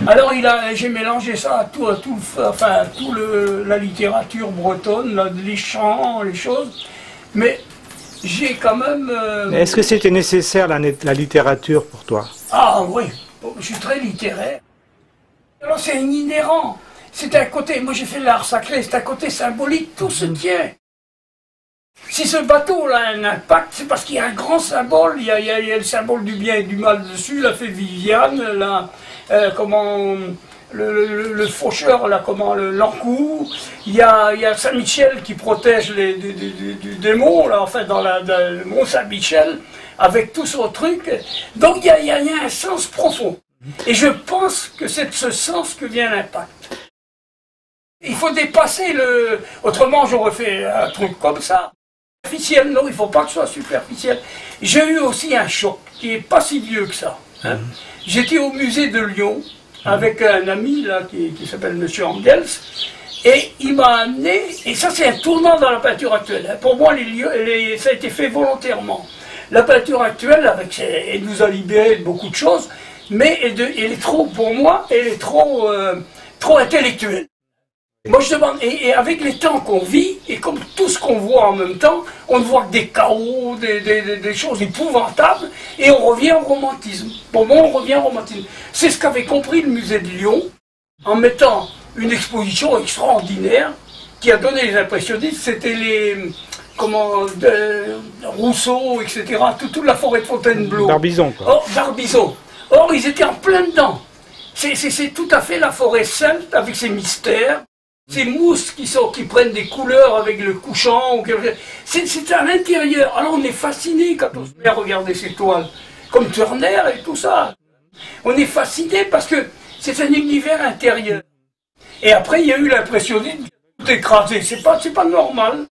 Alors j'ai mélangé ça à la littérature bretonne, là, les chants, les choses, mais j'ai quand même... Est-ce que c'était nécessaire la littérature pour toi? Ah oui, je suis très littéraire. Alors c'est inhérent, c'est un côté, moi j'ai fait l'art sacré, c'est un côté symbolique, tout se tient. Si ce bateau-là a un impact, c'est parce qu'il y a un grand symbole, il y a le symbole du bien et du mal dessus, l'a fait Viviane, le faucheur, l'encou, il y a Saint-Michel qui protège du démon, là, en fait, dans le mont Saint-Michel, avec tout son truc. Donc il y a un sens profond. Et je pense que c'est de ce sens que vient l'impact. Il faut dépasser autrement j'aurais fait un truc comme ça. Superficiel, non, il ne faut pas que ce soit superficiel. J'ai eu aussi un choc qui n'est pas si vieux que ça. Hein. J'étais au musée de Lyon avec un ami là, qui s'appelle Monsieur Engels, et il m'a amené, et ça c'est un tournant dans la peinture actuelle. Hein. Pour moi, ça a été fait volontairement. La peinture actuelle, elle nous a libéré de beaucoup de choses, mais elle est trop, pour moi, elle est trop intellectuelle. Moi je demande, et avec les temps qu'on vit, et comme tout ce qu'on voit en même temps, on ne voit que des chaos, des choses épouvantables, et on revient au romantisme. Pour moi, on revient au romantisme. C'est ce qu'avait compris le musée de Lyon, en mettant une exposition extraordinaire, qui a donné les impressionnistes, c'était Rousseau, etc., toute la forêt de Fontainebleau. Barbizon, quoi. Barbizon. Or, ils étaient en plein dedans. C'est tout à fait la forêt celte, avec ses mystères. Ces mousses qui prennent des couleurs avec le couchant, c'est à l'intérieur. Alors on est fasciné quand on se met à regarder ces toiles, comme Turner et tout ça. On est fasciné parce que c'est un univers intérieur. Et après il y a eu l'impressionnisme tout écrasé. C'est pas normal.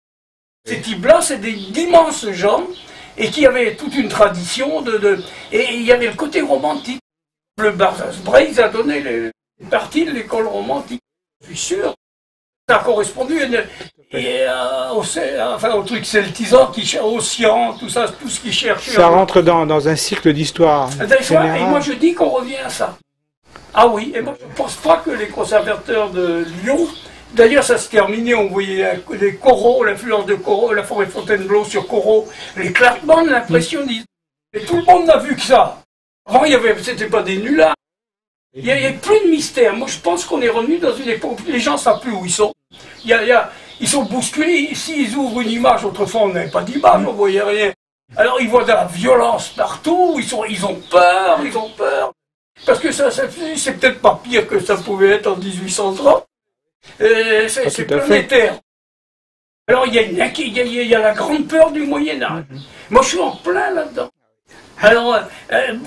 Ces types-là, c'est d'immenses gens et qui avaient toute une tradition et il y avait le côté romantique. Le Barzaz-Breis a donné les parties de l'école romantique, je suis sûr. Ça a correspondu au truc celtisant, au science, tout ça, tout ce qui cherchait. Ça rentre dans un cycle d'histoire. Et moi je dis qu'on revient à ça. Ah oui, et moi je ne pense pas que les conservateurs de Lyon, d'ailleurs ça se terminait, on voyait les coraux, l'influence de coraux, la forêt Fontainebleau sur coraux, l'éclatement de l'impressionnisme. Et tout le monde n'a vu que ça. Avant, c'était pas des nullards. Il n'y a plus de mystère. Moi, je pense qu'on est revenu dans une époque où les gens ne savent plus où ils sont. Ils sont bousculés. S'ils ouvrent une image, autrefois, on n'avait pas d'image, on ne voyait rien. Alors, ils voient de la violence partout, ils ont peur. Parce que c'est peut-être pas pire que ça pouvait être en 1830. C'est planétaire. Alors, il y a la grande peur du Moyen-Âge. Moi, je suis en plein là-dedans. Alors,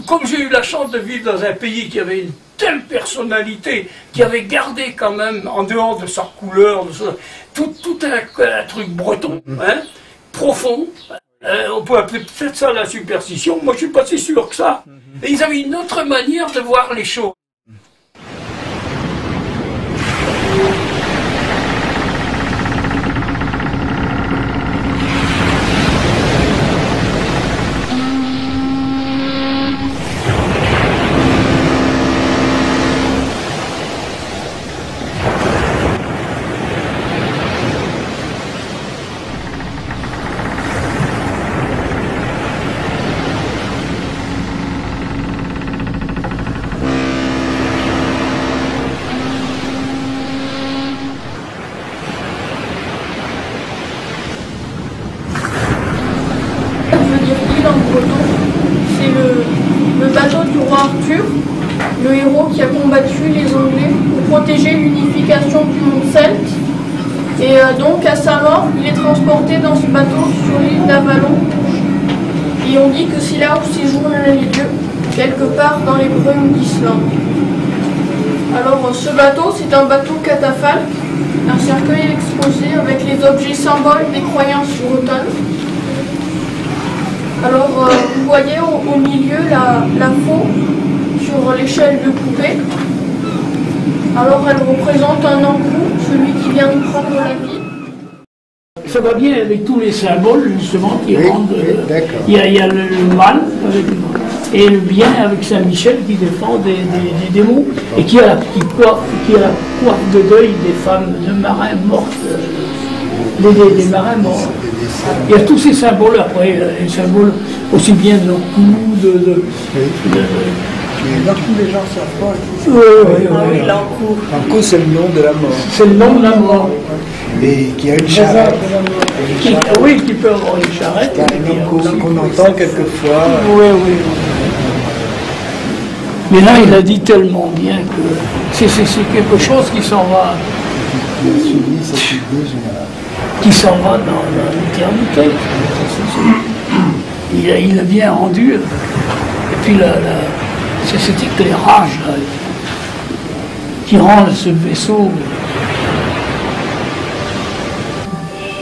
comme j'ai eu la chance de vivre dans un pays qui avait une telle personnalité, qui avait gardé quand même, en dehors de sa couleur, tout un truc breton, hein, profond, on peut appeler peut-être ça la superstition, moi je suis pas si sûr que ça. Et ils avaient une autre manière de voir les choses. C'est le bateau du roi Arthur, le héros qui a combattu les Anglais pour protéger l'unification du monde celte. Et donc à sa mort, il est transporté dans ce bateau sur l'île d'Avalon. Et on dit que c'est là où séjourne les dieux, quelque part dans les brumes d'Islande. Alors ce bateau, c'est un bateau catafalque, un cercueil exposé avec les objets symboles des croyances bretonnes. Alors, vous voyez au milieu la faux sur l'échelle de poupée. Alors, elle représente un encou, celui qui vient de prendre la vie. Ça va bien avec tous les symboles, justement, qui rendent... Il y a le mal avec le mal. et le bien avec Saint-Michel qui défend des démons et qui a la coiffe de deuil des femmes de marins mortes, des marins morts. Il y a tous ces symboles après, les symboles aussi bien de leur cou, L'encou, les gens ne savent pas. oui, L'encou, c'est le nom de la mort. c'est le nom de la mort. Et qui a une charrette. Oui, qui peut avoir une charrette. Qu'on entend quelquefois. Oui. Mais là, il a dit tellement bien que c'est quelque chose qui s'en va. Il a suivi cette idée générale. Qui s'en va dans l'éternité. Il a bien rendu. Et puis c'est cet éclairage là, qui rend ce vaisseau.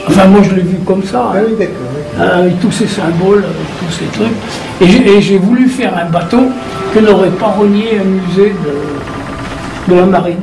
Enfin, moi je l'ai vu comme ça. Ah oui, d'accord. Avec tous ces symboles, avec tous ces trucs. Et j'ai voulu faire un bateau que n'aurait pas renié un musée de la marine.